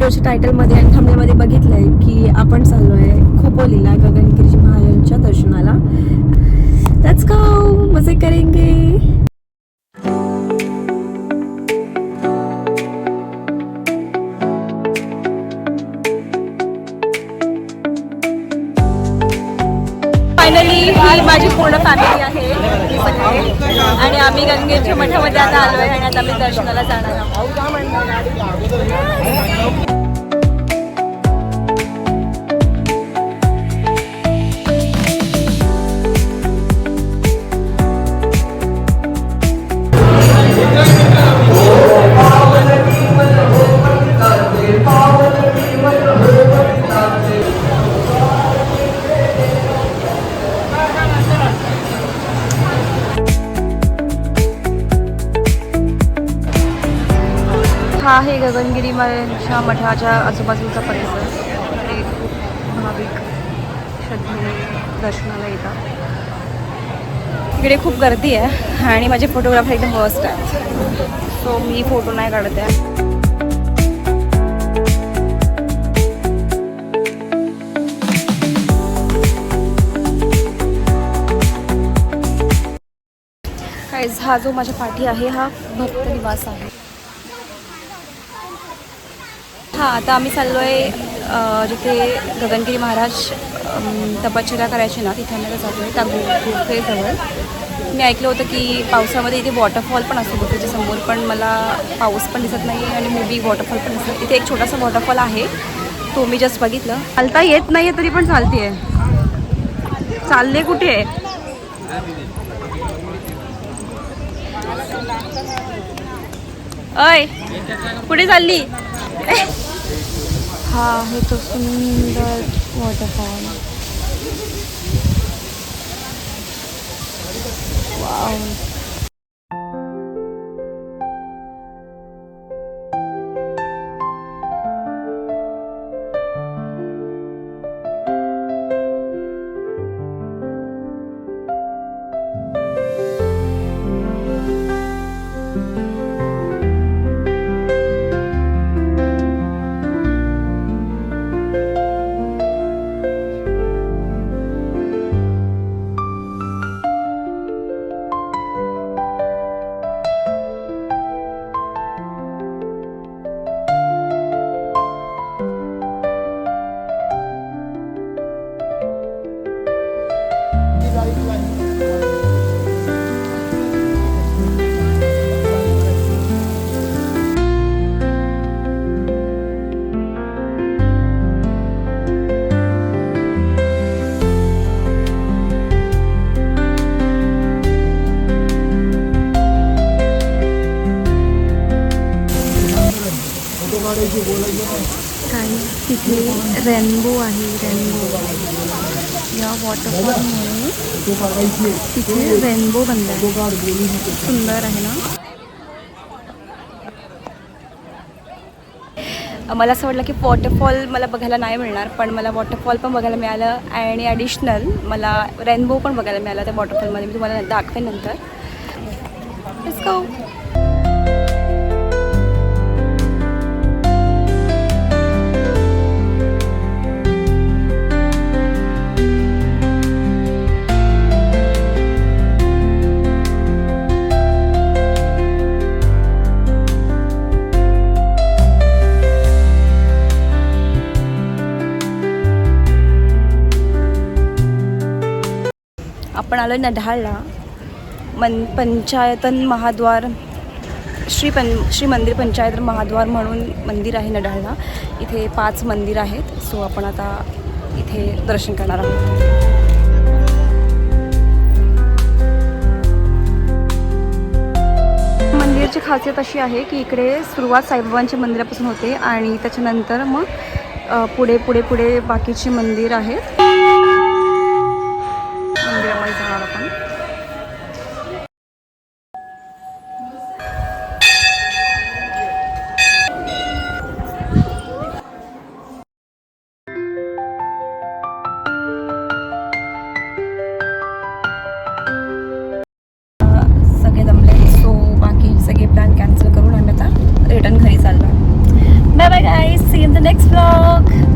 व्हिडिओच्या टायटलमध्ये आणि थंबनेलमध्ये बघितलंय की आपण चाललोय खोपोलीला गगनगिरी महाराजांच्या दर्शनाला. लेट्स गो, मजे करेंगे. फायनली ही माझी पूर्ण फॅमिली आहे आणि आम्ही गंगेच्या मठामध्ये आता आलोय आणि आता आम्ही दर्शनाला जाणार आहोत. हा आहे गगनगिरी महाराजांच्या मठाच्या आजूबाजूचा परिसर. इकडे खूप भाविक श्रद्धेने दर्शनाला येतात. इकडे खूप गर्दी आहे आणि माझे फोटोग्राफर एकदम वर्स्ट आहेत, सो मी फोटो नाही काढत आहे. हा जो माझ्या पाठी आहे हा भक्त निवास आहे. हां, आता आम्ही चाललो आहे जिथे गगनगिरी महाराज तपश्चर्या करायची ना, तिथे आम्ही चाललो आहे त्या गुफेजवळ. मी ऐकलं होतं की पावसामध्ये इथे वॉटरफॉल पण असतो गुफेच्या समोर, पण मला पाऊस पण दिसत नाही आणि मे बी वॉटरफॉल पण दिसत. इथे एक छोटासा वॉटरफॉल आहे, तो मी जस्ट बघितलं. चालता येत नाही आहे तरी पण चालते आहे. चालले कुठे आहे? अय, कुठे चालली? हा आहे तो सुंदर वॉटरफॉल. वाव. काही तिथे रेनबो आहे. रेनबो या वॉटरफॉलमुळे तिथे रेनबो बनला आहे. सुंदर आहे ना. मला असं वाटलं की वॉटरफॉल मला बघायला नाही मिळणार, पण मला वॉटरफॉल पण बघायला मिळालं आणि ॲडिशनल मला रेनबो पण बघायला मिळाला त्या वॉटरफॉलमध्ये. मी तुम्हाला दाखवेन नंतर. Let's go. आपण आलो नढाळला. पंचायतन महाद्वार श्री मंदिर पंचायतन महाद्वार म्हणून मंदिर आहे नढाळला. इथे 5 मंदिर आहेत, सो आपण आता इथे दर्शन करणार आहोत. मंदिराची खासियत अशी आहे की इकडे सुरुवात साईबाबांच्या मंदिरापासून होते आणि त्याच्यानंतर मग पुढे पुढे पुढे बाकीची मंदिर आहेत. मंदिरामध्ये जाणार आपण. सगळे दमले, सो बाकी सगळे प्लॅन कॅन्सल करून आम्ही आता रिटर्न घरी चाललो. Bye bye guys, see in the next vlog.